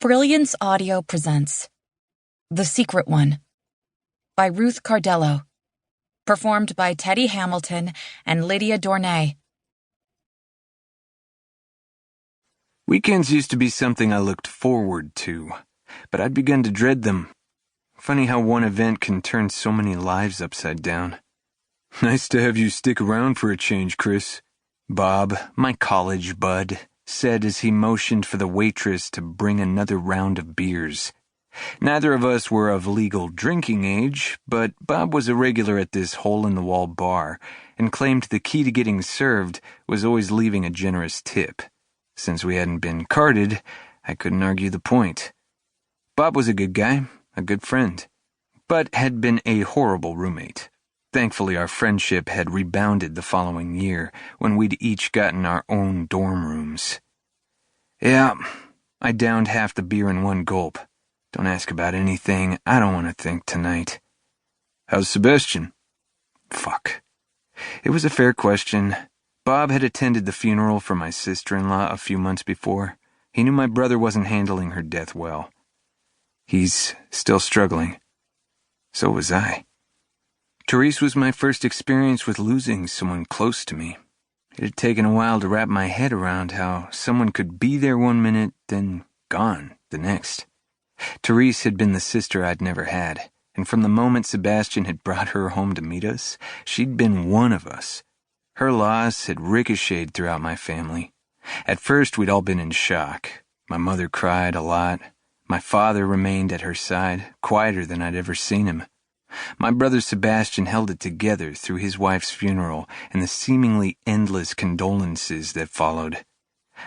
Brilliance Audio presents The Secret One by Ruth Cardello, performed by Teddy Hamilton and Lydia Dornay. Weekends used to be something I looked forward to, but I'd begun to dread them. Funny how one event can turn so many lives upside down. "Nice to have you stick around for a change, Chris," Bob, my college bud, said as he motioned for the waitress to bring another round of beers. Neither of us were of legal drinking age, but Bob was a regular at this hole-in-the-wall bar and claimed the key to getting served was always leaving a generous tip. Since we hadn't been carded, I couldn't argue the point. Bob was a good guy, a good friend, but had been a horrible roommate. Thankfully, our friendship had rebounded the following year when we'd each gotten our own dorm rooms. Yeah, I downed half the beer in one gulp. Don't ask about anything I don't want to think tonight. "How's Sebastian?" Fuck. It was a fair question. Bob had attended the funeral for my sister-in-law a few months before. He knew my brother wasn't handling her death well. He's still struggling. So was I. Corisi was my first experience with losing someone close to me. It had taken a while to wrap my head around how someone could be there one minute, then gone the next. Corisi had been the sister I'd never had, and from the moment Sebastian had brought her home to meet us, she'd been one of us. Her loss had ricocheted throughout my family. At first, we'd all been in shock. My mother cried a lot. My father remained at her side, quieter than I'd ever seen him. My brother Sebastian held it together through his wife's funeral and the seemingly endless condolences that followed.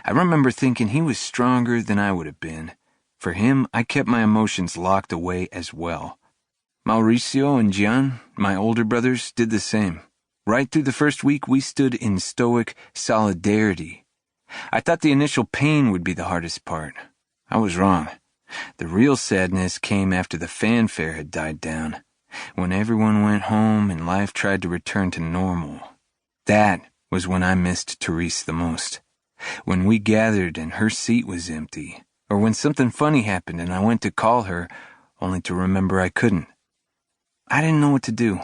I remember thinking he was stronger than I would have been. For him, I kept my emotions locked away as well. Mauricio and Gian, my older brothers, did the same. Right through the first week, we stood in stoic solidarity. I thought the initial pain would be the hardest part. I was wrong. The real sadness came after the fanfare had died down, when everyone went home and life tried to return to normal. That was when I missed Corisi the most. When we gathered and her seat was empty, or when something funny happened and I went to call her, only to remember I couldn't. I didn't know what to do.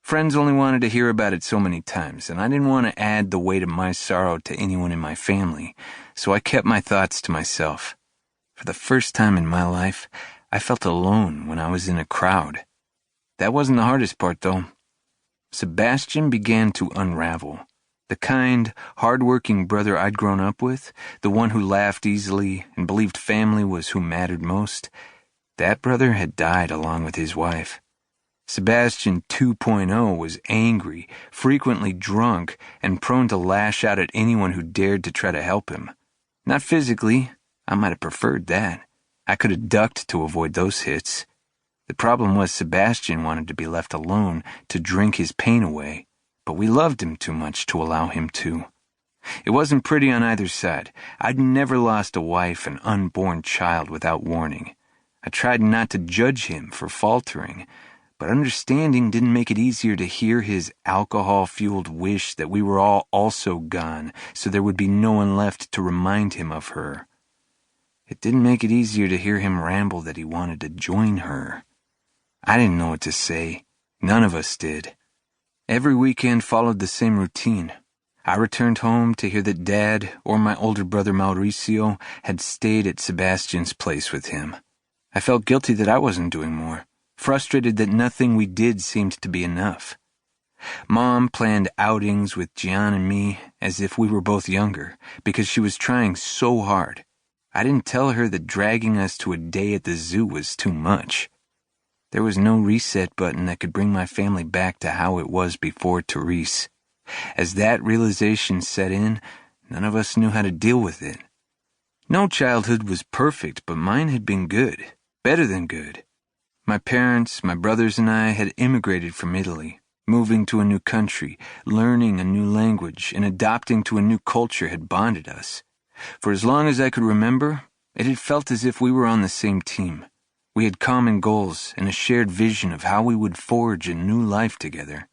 Friends only wanted to hear about it so many times, and I didn't want to add the weight of my sorrow to anyone in my family, so I kept my thoughts to myself. For the first time in my life, I felt alone when I was in a crowd. That wasn't the hardest part, though. Sebastian began to unravel. The kind, hard-working brother I'd grown up with, the one who laughed easily and believed family was who mattered most, that brother had died along with his wife. Sebastian 2.0 was angry, frequently drunk, and prone to lash out at anyone who dared to try to help him. Not physically. I might have preferred that. I could have ducked to avoid those hits. The problem was Sebastian wanted to be left alone to drink his pain away, but we loved him too much to allow him to. It wasn't pretty on either side. I'd never lost a wife and unborn child without warning. I tried not to judge him for faltering, but understanding didn't make it easier to hear his alcohol-fueled wish that we were all also gone, so there would be no one left to remind him of her. It didn't make it easier to hear him ramble that he wanted to join her. I didn't know what to say. None of us did. Every weekend followed the same routine. I returned home to hear that Dad or my older brother Mauricio had stayed at Sebastian's place with him. I felt guilty that I wasn't doing more, frustrated that nothing we did seemed to be enough. Mom planned outings with Gian and me as if we were both younger, because she was trying so hard. I didn't tell her that dragging us to a day at the zoo was too much. There was no reset button that could bring my family back to how it was before Corisi. As that realization set in, none of us knew how to deal with it. No childhood was perfect, but mine had been good, better than good. My parents, my brothers, and I had immigrated from Italy. Moving to a new country, learning a new language, and adopting to a new culture had bonded us. For as long as I could remember, it had felt as if we were on the same team. We had common goals and a shared vision of how we would forge a new life together.